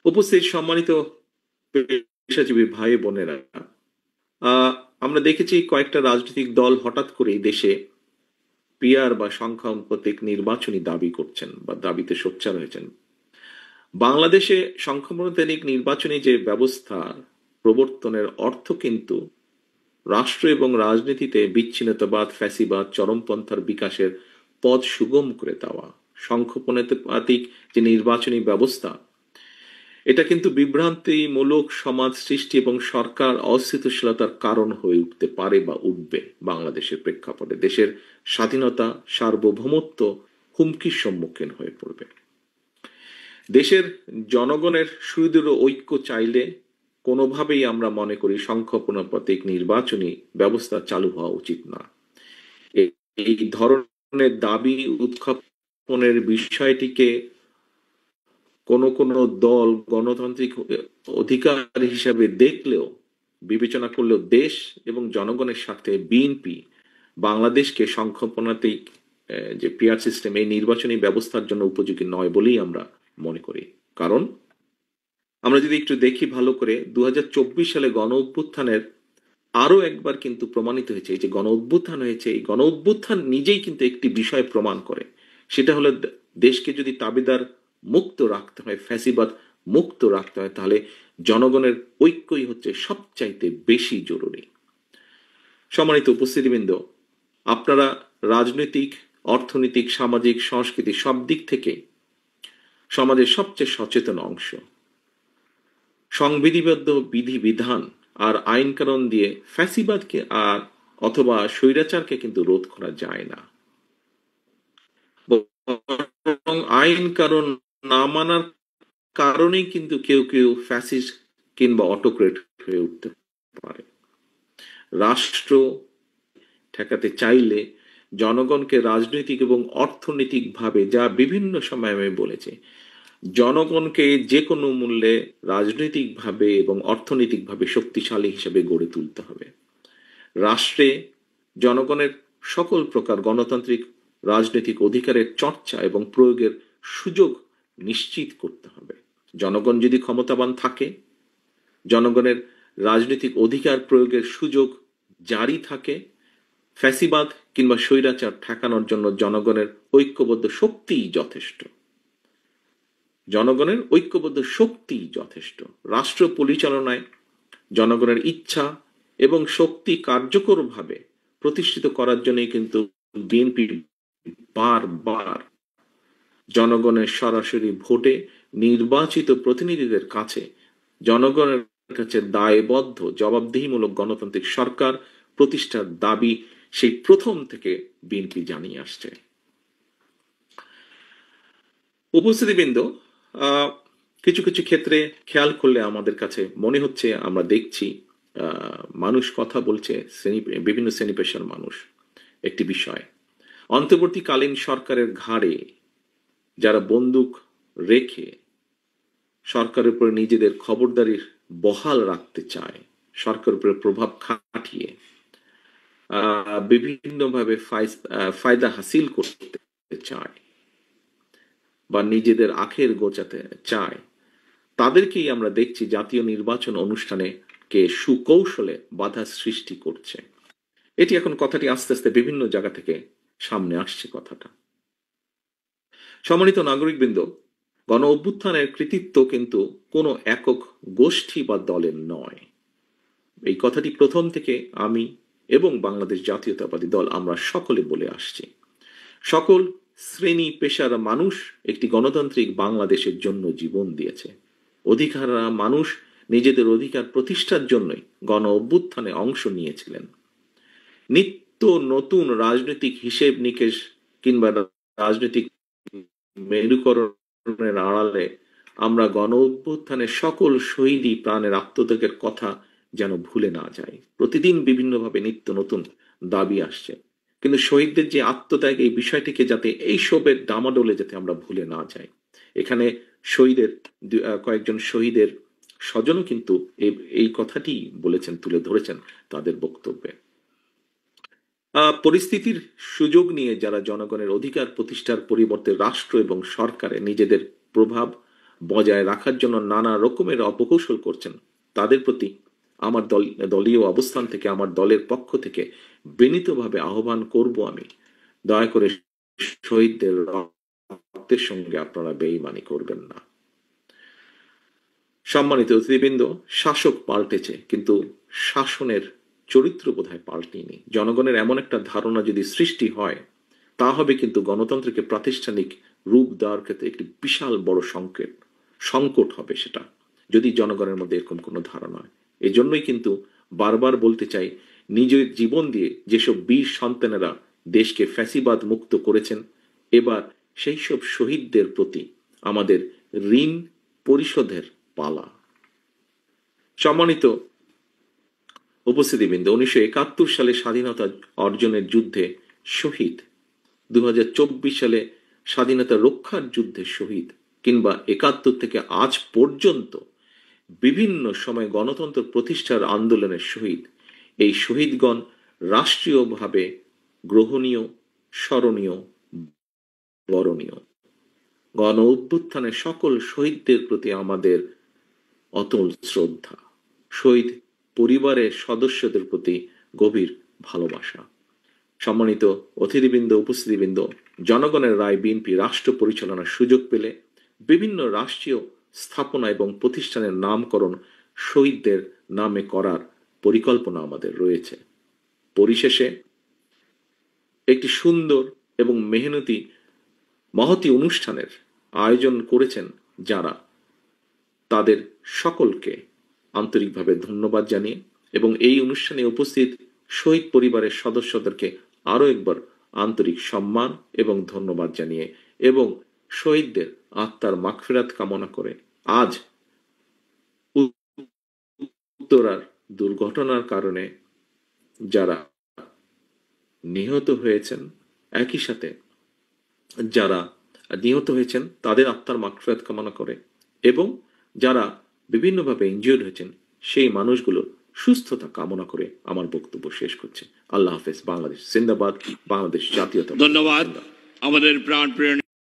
উপস্থিত সম্মানিত পেশাজীবী ভাই বোনেরা, আমরা দেখেছি কয়েকটা রাজনৈতিক দল হঠাৎ করেই দেশে পিআর বা সংখ্যানুপাতিক নির্বাচনী দাবি করছেন বা দাবিতে সোচ্চার হয়েছেন। বাংলাদেশে সংখ্যানুপাতিক নির্বাচনী যে ব্যবস্থা প্রবর্তনের অর্থ কিন্তু রাষ্ট্র এবং রাজনীতিতে বিচ্ছিন্নতাবাদ, ফ্যাসিবাদ, চরমপন্থার বিকাশের পথ সুগম করে দেওয়া। সংখ্যানুপাতিক যে নির্বাচনী ব্যবস্থা, এটা কিন্তু বিভ্রান্তিমূলক সমাজ সৃষ্টি এবং সরকার অস্থিতিশীলতার কারণ হয়ে উঠতে পারে বা উঠবে। বাংলাদেশের প্রেক্ষাপটে দেশের স্বাধীনতা, সার্বভৌমত্ব হুমকির সম্মুখীন হয়ে পড়বে। দেশের জনগণের সুদৃঢ় ঐক্য চাইলে কোনোভাবেই আমরা মনে করি সংখ্যানুপাতিক নির্বাচনী ব্যবস্থা চালু হওয়া উচিত না। এই ধরনের দাবি উত্থাপনের বিষয়টিকে কোনো কোনো দল গণতান্ত্রিক অধিকার হিসাবে দেখলেও, বিবেচনা করলেও দেশ এবং জনগণের স্বার্থে বিএনপি বাংলাদেশকে সংখ্যানুপাতিক যে পিআর সিস্টেম, এই নির্বাচনী ব্যবস্থার জন্য উপযোগী নয় বলেই আমরা মনে করি। কারণ আমরা যদি একটু দেখি ভালো করে, 2024 সালে গণ অভ্যুত্থানের আরো একবার কিন্তু প্রমাণিত হয়েছে, এই যে গণ অভ্যুত্থান হয়েছে, এই গণ অভ্যুত্থান নিজেই কিন্তু একটি বিষয় প্রমাণ করে। সেটা হলো দেশকে যদি তাবেদার মুক্ত রাখতে হয়, ফ্যাসিবাদ মুক্ত রাখতে হয়, তাহলে জনগণের ঐক্যই হচ্ছে সবচাইতে বেশি জরুরি। সম্মানিত উপস্থিতিবৃন্দ, আপনারা রাজনৈতিক, অর্থনৈতিক, সামাজিক, সাংস্কৃতিক সব দিক থেকে সমাজের সবচেয়ে সচেতন অংশ। সংবিধিবদ্ধ বিধিবিধান আর আইন কানুন দিয়ে ফ্যাসিবাদকে আর অথবা স্বৈরাচারকে কিন্তু রোধ করা যায় না। এবং আইন কানুন না মানার কারণেই কিন্তু কেউ কেউ ফ্যাসিস্ট কিংবা অটোক্রেট হয়ে উঠতে পারে। রাষ্ট্র ঠেকাতে চাইলে জনগণকে রাজনৈতিক এবং অর্থনৈতিকভাবে, যা বিভিন্ন সময় আমি বলেছি, জনগণকে যে কোনো মূল্যে রাজনৈতিকভাবে এবং অর্থনৈতিকভাবে শক্তিশালী হিসেবে গড়ে তুলতে হবে। রাষ্ট্রে জনগণের সকল প্রকার গণতান্ত্রিক রাজনৈতিক অধিকারের চর্চা এবং প্রয়োগের সুযোগ নিশ্চিত করতে হবে। জনগণ যদি ক্ষমতাবান থাকে, জনগণের রাজনৈতিক অধিকার প্রয়োগের সুযোগ জারি থাকে, ফ্যাসিবাদ কিংবা স্বৈরাচার ঠেকানোর জন্য জনগণের ঐক্যবদ্ধ শক্তিই যথেষ্ট। জনগণের ঐক্যবদ্ধ শক্তিই যথেষ্ট। রাষ্ট্র পরিচালনায় জনগণের ইচ্ছা এবং শক্তি কার্যকরভাবে প্রতিষ্ঠিত করার জন্যই কিন্তু বিএনপি বারবার জনগণের সরাসরি ভোটে নির্বাচিত প্রতিনিধিদের কাছে, জনগণের কাছে দায়বদ্ধ জবাবদিহিমূলক গণতান্ত্রিক সরকার প্রতিষ্ঠার দাবি সেই প্রথম থেকে বিএনপি জানিয়ে আসছে। উপস্থিতিবৃন্দ, কিছু কিছু ক্ষেত্রে খেয়াল করলে আমাদের কাছে মনে হচ্ছে, আমরা দেখছি মানুষ কথা বলছে, বিভিন্ন শ্রেণী পেশার মানুষ। একটি বিষয়, অন্তর্বর্তীকালীন সরকারের ঘাড়ে যারা বন্দুক রেখে সরকারের উপরে নিজেদের খবরদারির বহাল রাখতে চায়, সরকারের উপরে প্রভাব খাটিয়ে বিভিন্নভাবে ফায়দা হাসিল করতে চায় বা নিজেদের আখের গোছাতে চায়, তাদেরকেই আমরা দেখছি জাতীয় নির্বাচন অনুষ্ঠানে কে সুকৌশলে বাধা সৃষ্টি করছে। এটি এখন কথাটি আস্তে আস্তে বিভিন্ন জায়গা থেকে সামনে আসছে কথাটা। সম্মানিত নাগরিকবৃন্দ, গণ অভ্যুত্থানের কৃতিত্ব কিন্তু কোনো একক গোষ্ঠী বা দলের নয়। এই কথাটি প্রথম থেকে আমি এবং বাংলাদেশ জাতীয়তাবাদী দল আমরা সকলে বলে আসছি। সকল শ্রেণী পেশার মানুষ একটি গণতান্ত্রিক বাংলাদেশের জন্য জীবন দিয়েছে। অধিকাররা মানুষ নিজেদের অধিকার প্রতিষ্ঠার জন্যই গণ অভ্যুত্থানে অংশ নিয়েছিলেন। নিত্য নতুন রাজনৈতিক হিসেব নিকেশ কিংবা রাজনৈতিক মেরুকরণের আড়ালে আমরা গণ অভ্যুত্থানের সকল শহীদই প্রাণের আত্মত্যাগের কথা যেন ভুলে না যাই। প্রতিদিন বিভিন্নভাবে নিত্য নতুন দাবি আসছে, কিন্তু শহীদদের যে আত্মত্যাগ, এই বিষয়টিকে যাতে এইসবের ডামাডোলে যাতে আমরা ভুলে না যাই। এখানে শহীদের কয়েকজন শহীদের স্বজনও কিন্তু এই কথাটি বলেছেন, তুলে ধরেছেন তাদের বক্তব্যে। পরিস্থিতির সুযোগ নিয়ে যারা জনগণের অধিকার প্রতিষ্ঠার পরিবর্তে রাষ্ট্র এবং সরকারে নিজেদের প্রভাব বজায় রাখার জন্য নানা রকমের অপকৌশল করছেন, তাদের প্রতি আমার দলীয় অবস্থান থেকে, আমার দলের পক্ষ থেকে বিনীতভাবে আহ্বান করব আমি, দয়া করে শহীদদের রক্তের সঙ্গে আপনারা বেইমানি করবেন না। সম্মানিত অতিথিবৃন্দ, শাসক পাল্টেছে, কিন্তু শাসনের চরিত্র বোধহয় পাল্টেনি। জনগণের এমন একটা ধারণা যদি সৃষ্টি হয়, তা হবে কিন্তু গণতন্ত্রকে প্রাতিষ্ঠানিক রূপ দেওয়ার ক্ষেত্রে একটি বিশাল বড় সংকট হবে সেটা, যদি জনগণের মধ্যে এরকম কোনো ধারণা হয়। এজন্যই কিন্তু বারবার বলতে চাই, নিজের জীবন দিয়ে যেসব বীর সন্তানেরা দেশকে ফ্যাসিবাদ মুক্ত করেছেন, এবার সেই সব শহীদদের প্রতি আমাদের ঋণ পরিশোধের পালা। সম্মানিত উপস্থিতিবৃন্দ, 1971 সালে স্বাধীনতা অর্জনের যুদ্ধে শহীদ, 2024 সালে স্বাধীনতা রক্ষার যুদ্ধে শহীদ, কিংবা 71 থেকে আজ পর্যন্ত বিভিন্ন সময় গণতন্ত্র প্রতিষ্ঠার আন্দোলনের শহীদ, এই শহীদগণ রাষ্ট্রীয়ভাবে গ্রহণীয়, স্মরণীয়, বরণীয়। গণ অভ্যুত্থানের সকল শহীদদের প্রতি আমাদের অতল শ্রদ্ধা, শহীদ পরিবারের সদস্যদের প্রতি গভীর ভালোবাসা। সম্মানিত অতিথিবৃন্দ, উপস্থিতিবৃন্দ, জনগণের রায় বিএনপি রাষ্ট্র পরিচালনার সুযোগ পেলে বিভিন্ন রাষ্ট্রীয় স্থাপনা এবং প্রতিষ্ঠানের নামকরণ শহীদদের নামে করার পরিকল্পনা আমাদের রয়েছে। পরিশেষে একটি সুন্দর এবং মেহনতি মহতি অনুষ্ঠানের আয়োজন করেছেন যারা, তাদের সকলকে আন্তরিকভাবে ধন্যবাদ জানিয়ে এবং এই অনুষ্ঠানে উপস্থিত শহীদ পরিবারের সদস্যদেরকে আরো একবার আন্তরিক সম্মান এবং ধন্যবাদ জানিয়ে এবং শহীদদের আত্মার মাগফিরাত কামনা করে, আজ উত্তরার দুর্ঘটনার কারণে যারা নিহত হয়েছেন, একই সাথে যারা নিহত হয়েছেন তাদের আত্মার মাগফিরাত কামনা করে এবং যারা বিভিন্নভাবে ইনজিওর্ড হয়েছেন সেই মানুষগুলোর সুস্থতা কামনা করে আমার বক্তব্য শেষ করছি। আল্লাহ হাফেজ। বাংলাদেশ জিন্দাবাদ, বাংলাদেশ জাতীয়তা। ধন্যবাদ আমাদের প্রাণপ্রিয়